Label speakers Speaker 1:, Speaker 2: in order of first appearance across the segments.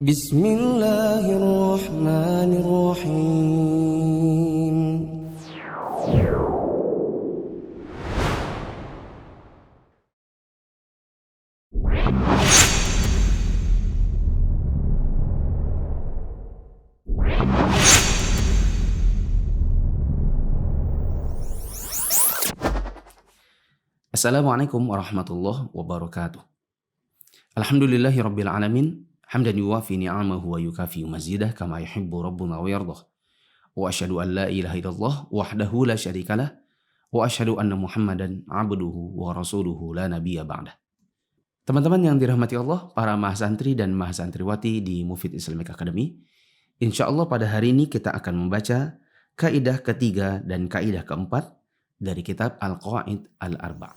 Speaker 1: Bismillahirrahmanirrahim. Assalamualaikum warahmatullahi wabarakatuh. Alhamdulillahirabbil alamin, hamdan yuwafi ni'amahu wa yukafi mazidah kama yuhibbu rabbuna wa yardah. Wa asyhadu an la ilaha illallah wahdahu la syarikalah wa asyhadu anna Muhammadan abduhu wa rasuluhu la nabiyya ba'dah. Teman-teman yang dirahmati Allah, para mahasantri dan mahasantriwati di Mufid Islamic Academy, insyaallah pada hari ini kita akan membaca kaidah ketiga dan kaidah keempat dari kitab Al-Qawaid Al-Arba'.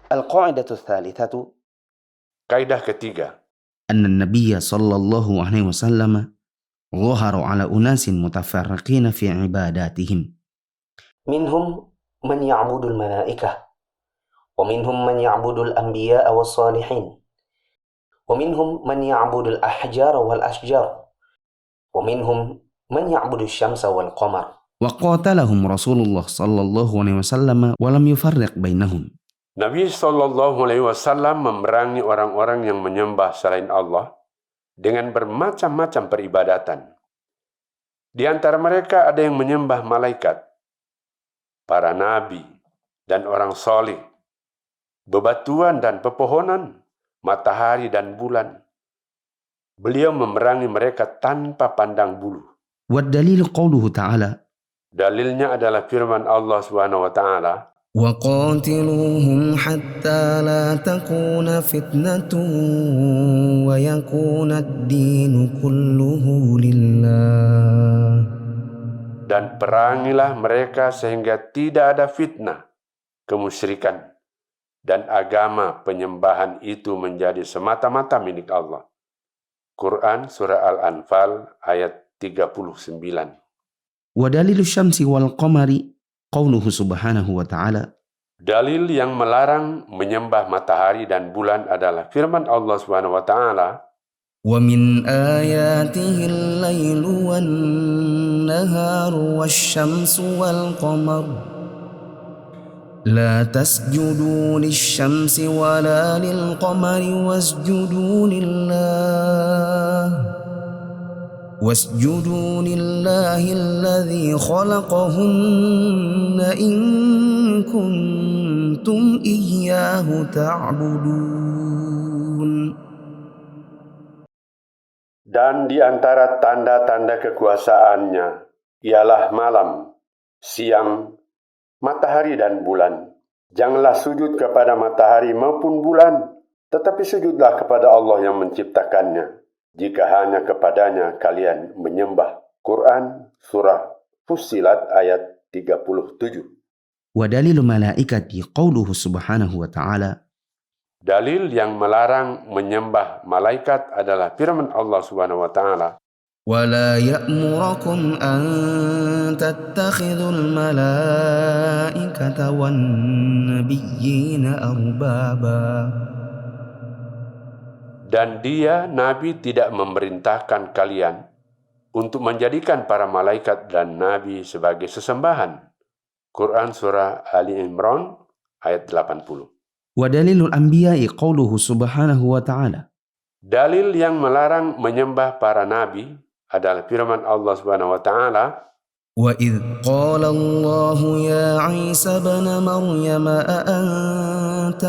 Speaker 1: Al-Qa'idatu Tsalitsatu,
Speaker 2: Kaidah ketiga,
Speaker 1: anna Nabiyya sallallahu alaihi wasallam dhahara ala unasin mutafarriqin fi ibadatihim.
Speaker 3: Minhum man ya'budul malaikah, wa minhum man ya'budul anbiya was salihin, wa minhum man ya'budul ahjar wal ashjar, wa minhum man ya'budul syamsa wal qamar.
Speaker 1: Wa qatalahum Rasulullah sallallahu alaihi wasallam wa lam yufarriq bainahum.
Speaker 2: Nabi SAW memerangi orang-orang yang menyembah selain Allah dengan bermacam-macam peribadatan. Di antara mereka ada yang menyembah malaikat, para nabi, dan orang soleh, bebatuan dan pepohonan, matahari dan bulan. Beliau memerangi mereka tanpa pandang bulu.
Speaker 1: Wa dalil qauluhu ta'ala,
Speaker 2: Dalilnya adalah firman Allah SWT,
Speaker 1: وَقَاتِلُوهُمْ حَتَّى لَا تَكُونَ فِتْنَةٌ وَيَكُونَ الدِّينُ كُلُّهُ لِلَّهِ.
Speaker 2: dan perangilah mereka sehingga tidak ada fitnah, kemusyrikan, dan agama penyembahan itu menjadi semata-mata milik Allah. Quran Surah Al-Anfal ayat 39.
Speaker 1: وَدَلِيلُ الشَّمْسِ وَالْقَمَرِ qauluhu subhanahu wa ta'ala.
Speaker 2: Dalil yang melarang menyembah matahari dan bulan adalah firman Allah Subhanahu wa taala,
Speaker 1: وَمِنْ آيَاتِهِ اللَّيْلُ وَالنَّهَارُ وَالشَّمْسُ وَالْقَمَرُ لَا تَسْجُدُوا لِلشَّمْسِ وَلَا لِلْقَمَرِ وَاسْجُدُوا لِلَّهِ الَّذِي خَلَقَهُنَّ إِن كُنتُمْ إِيَّاهُ تَعْبُدُونَ.
Speaker 2: dan di antara tanda-tanda kekuasaannya ialah malam, siang, matahari dan bulan. Janganlah sujud kepada matahari maupun bulan, tetapi sujudlah kepada Allah yang menciptakannya. Jika hanya kepadanya kalian menyembah. Quran Surah Fussilat ayat 37.
Speaker 1: Wa dalilu malaikati qauluhu subhanahu wa ta'ala.
Speaker 2: Dalil yang melarang menyembah malaikat adalah firman Allah Subhanahu wa taala,
Speaker 1: وَلَا يَأْمُرَكُمْ أَن تَتَّخِذُوا الْمَلَائِكَةَ وَالنَّبِيِّينَ أَرْبَابًا.
Speaker 2: dan dia, Nabi, tidak memerintahkan kalian untuk menjadikan para malaikat dan Nabi sebagai sesembahan. Quran Surah Ali Imran ayat 80.
Speaker 1: وَدَلِيلُ الْأَنْبِيَاءِ قَوْلُهُ سُبْحَانَهُ وَتَعَالَى.
Speaker 2: Dalil yang melarang menyembah para Nabi adalah firman Allah Subhanahu wa taala,
Speaker 1: وَإِذْ قَالَ اللَّهُ يَا عِيسَى ابْنَ مَرْيَمَ أَأَنْتَ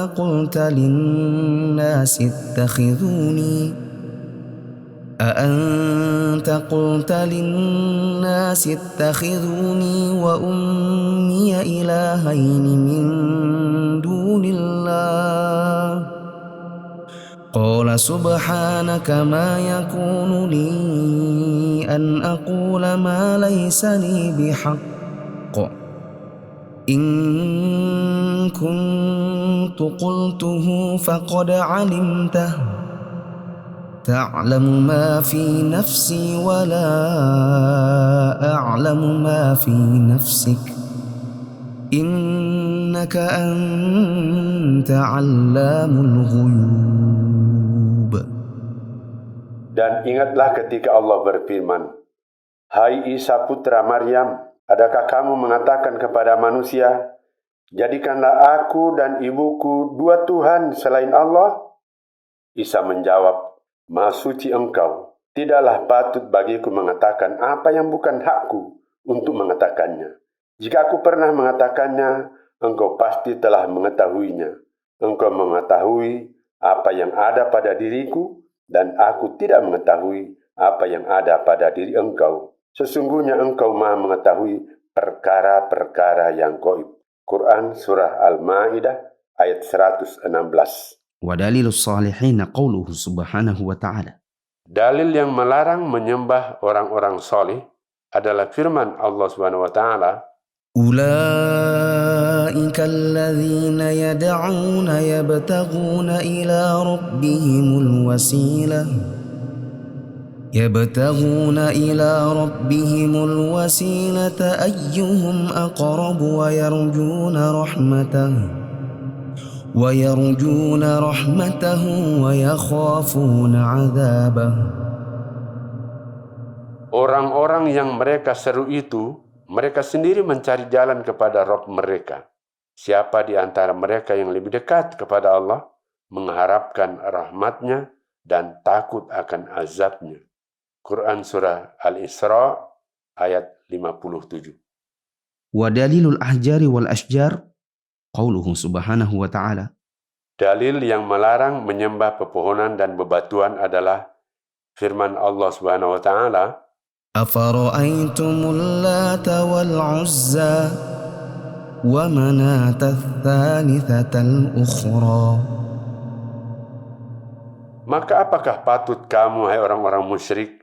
Speaker 1: قُلْتَ لِلنَّاسِ اتَّخِذُونِي وَأُمِّيَ إِلَٰهَيْنِ مِن دُونِ اللَّهِ قَالَ سُبْحَانَكَ مَا يَكُونُ لِي أَنْ أَقُولَ مَا لَيْسَ لِي بِحَقٍّ إِن كُنتُ قُلْتُهُ فَقَدْ عَلِمْتَهُ تَعْلَمُ مَا فِي نَفْسِي وَلَا أَعْلَمُ مَا فِي نَفْسِكَ إِنَّكَ أَنْتَ عَلَّامُ الْغُيُوبِ.
Speaker 2: Dan ingatlah ketika Allah berfirman, "Hai Isa putra Maryam, adakah kamu mengatakan kepada manusia, jadikanlah aku dan ibuku dua Tuhan selain Allah?" Isa menjawab, "Maha suci engkau, tidaklah patut bagiku mengatakan apa yang bukan hakku untuk mengatakannya. Jika aku pernah mengatakannya, engkau pasti telah mengetahuinya. Engkau mengetahui apa yang ada pada diriku, dan aku tidak mengetahui apa yang ada pada diri engkau. Sesungguhnya engkau maha mengetahui perkara-perkara yang gaib." Quran Surah Al-Ma'idah ayat 116.
Speaker 1: Wa dalilus salihin qauluhu subhanahu wa ta'ala.
Speaker 2: Dalil yang melarang menyembah orang-orang soleh adalah firman Allah Subhanahu wa taala,
Speaker 4: Ulaika alladhina yad'una yabtaghuna ila rabbihimul wasilah ayyuhum aqrabu wa yarjuna rahmatahu wa yakhafuna 'adzabahu.
Speaker 2: orang-orang yang mereka seru itu, mereka sendiri mencari jalan kepada Rabb mereka. Siapa di antara mereka yang lebih dekat kepada Allah, mengharapkan rahmatnya dan takut akan azabnya. Quran Surah Al-Isra ayat 57.
Speaker 1: Wa dalilul ahjari wal ashjar qauluhu subhanahu wa ta'ala.
Speaker 2: Dalil yang melarang menyembah pepohonan dan bebatuan adalah firman Allah Subhanahu wa taala,
Speaker 4: Afara'aytumul Lata wal Uzza wa Manata ats-tsalitsatal ukhra.
Speaker 2: maka apakah patut kamu, hai orang-orang musyrik,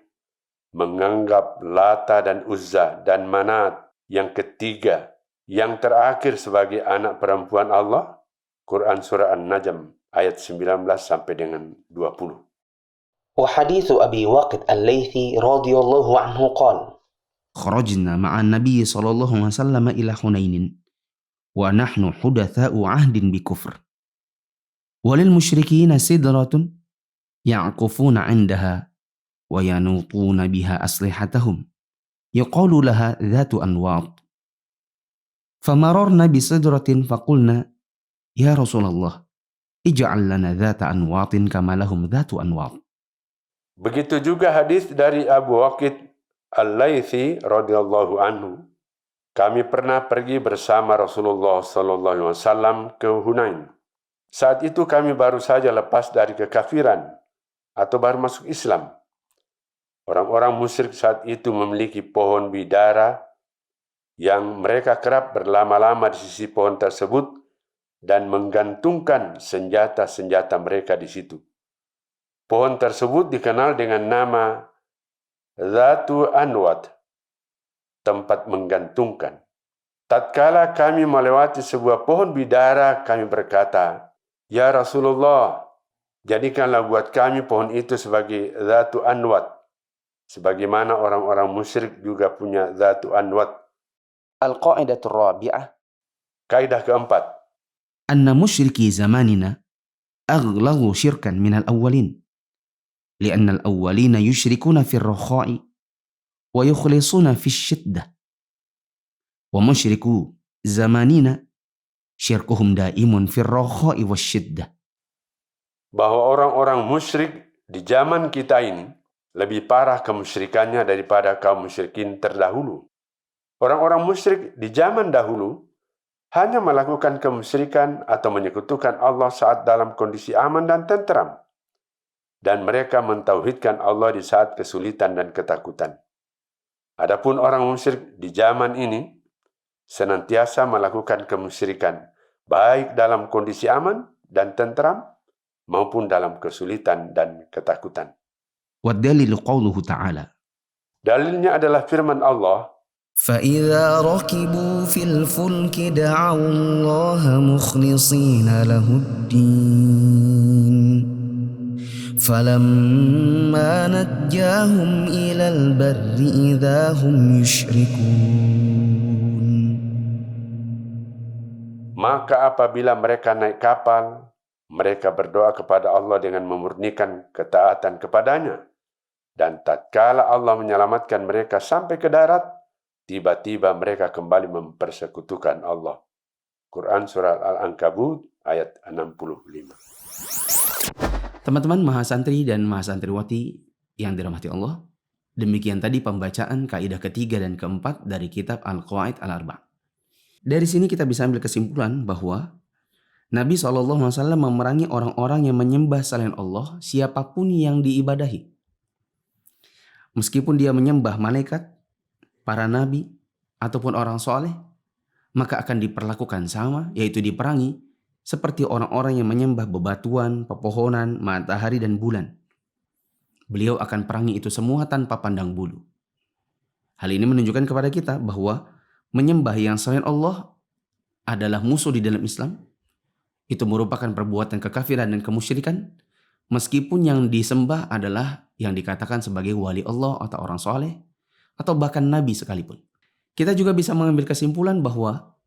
Speaker 2: menganggap Lata dan Uzza dan Manat yang ketiga, yang terakhir sebagai anak perempuan Allah? Quran Surah An-Najm ayat 19 sampai dengan 20.
Speaker 3: وحديث أبي واقد الليثي رضي الله عنه قال:
Speaker 1: خرجنا مع النبي صلى الله عليه وسلم إلى حنين ونحن حدثاء عهد بكفر وللمشركين سدرة يعكفون عندها وينوطون بها أسلحتهم يقال لها ذات أنواط فمررنا بسدرة فقلنا يا رسول الله اجعل لنا ذات أنواط كما لهم ذات أنواط.
Speaker 2: Begitu juga hadis dari Abu Waqid Al-Laythi radhiyallahu anhu. Kami pernah pergi bersama Rasulullah sallallahu alaihi wasallam ke Hunain. Saat itu kami baru saja lepas dari kekafiran atau baru masuk Islam. Orang-orang musyrik saat itu memiliki pohon bidara yang mereka kerap berlama-lama di sisi pohon tersebut dan menggantungkan senjata-senjata mereka di situ. Pohon tersebut dikenal dengan nama Zatu Anwat, tempat menggantungkan. Tatkala kami melewati sebuah pohon bidara, kami berkata, "Ya Rasulullah, jadikanlah buat kami pohon itu sebagai Zatu Anwat, sebagaimana orang-orang musyrik juga punya Zatu Anwat."
Speaker 3: Al-Qa'idatul Rabi'ah.
Speaker 2: Kaidah keempat,
Speaker 1: أن مشركي زماننا أغلظوا شركا من الأولين لأن الأولين يشركون في الرخاء ويخلصون في الشدة ومشركو زماننا شركهم دائم في الرخاء والشدة.
Speaker 2: bahwa orang-orang musyrik di zaman kita ini lebih parah kemusyrikannya daripada kaum musyrikin terdahulu. Orang-orang musyrik di zaman dahulu hanya melakukan kemusyrikan atau menyekutukan Allah saat dalam kondisi aman dan tentram. Dan mereka mentauhidkan Allah di saat kesulitan dan ketakutan. Adapun orang musyrik di zaman ini senantiasa melakukan kemusyrikan, baik dalam kondisi aman dan tentram, maupun dalam kesulitan dan ketakutan.
Speaker 1: والدليل قوله تعالى.
Speaker 2: Dalilnya adalah firman Allah,
Speaker 4: فإذا ركبوا في الفلك دعوا الله مخلصين له الدين فلما نجاهم إلى البر إذا هم يشركون.
Speaker 2: maka apabila mereka naik kapal, mereka berdoa kepada Allah dengan memurnikan ketaatan kepadanya. Dan tatkala Allah menyelamatkan mereka sampai ke darat, tiba-tiba mereka kembali mempersekutukan Allah. Quran Surat Al-Ankabut ayat 65.
Speaker 1: Teman-teman mahasantri dan mahasantriwati yang dirahmati Allah, demikian tadi pembacaan kaidah ketiga dan keempat dari kitab Al-Qawaid Al-Arba'. Dari sini kita bisa ambil kesimpulan bahwa Nabi SAW memerangi orang-orang yang menyembah selain Allah, siapapun yang diibadahi. Meskipun dia menyembah malaikat, para nabi, ataupun orang soleh, maka akan diperlakukan sama, yaitu diperangi seperti orang-orang yang menyembah bebatuan, pepohonan, matahari, dan bulan. Beliau akan perangi itu semua tanpa pandang bulu. Hal ini menunjukkan kepada kita bahwa menyembah yang selain Allah adalah musuh di dalam Islam. Itu merupakan perbuatan kekafiran dan kemusyrikan, meskipun yang disembah adalah yang dikatakan sebagai wali Allah atau orang soleh, atau bahkan nabi sekalipun. Kita juga bisa mengambil kesimpulan bahwa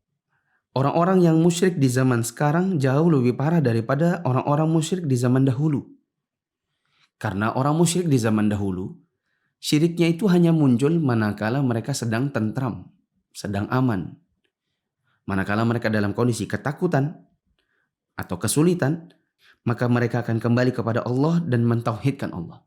Speaker 1: orang-orang yang musyrik di zaman sekarang jauh lebih parah daripada orang-orang musyrik di zaman dahulu. Karena orang musyrik di zaman dahulu, syiriknya itu hanya muncul manakala mereka sedang tentram, sedang aman. Manakala mereka dalam kondisi ketakutan atau kesulitan, maka mereka akan kembali kepada Allah dan mentauhidkan Allah.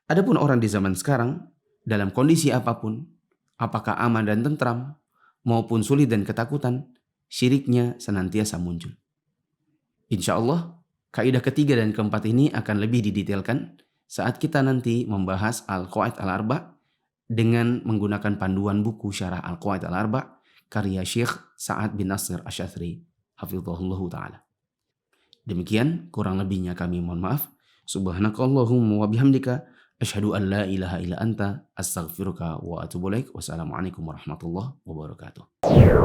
Speaker 1: Adapun orang di zaman sekarang, dalam kondisi apapun, apakah aman dan tentram, maupun sulit dan ketakutan, syiriknya senantiasa muncul. Insya Allah, kaidah ketiga dan keempat ini akan lebih didetailkan saat kita nanti membahas Al-Qawaid Al-Arba' dengan menggunakan panduan buku Syarah Al-Qawaid Al-Arba' karya Syekh Sa'ad bin Nasir Asy-Syadzili, hafizahullahu ta'ala. Demikian kurang lebihnya kami mohon maaf. Subhanakallahumma wa bihamdika asyhadu an la ilaha illa anta astaghfiruka wa atubu ilaik. Wassalamualaikum warahmatullahi wabarakatuh.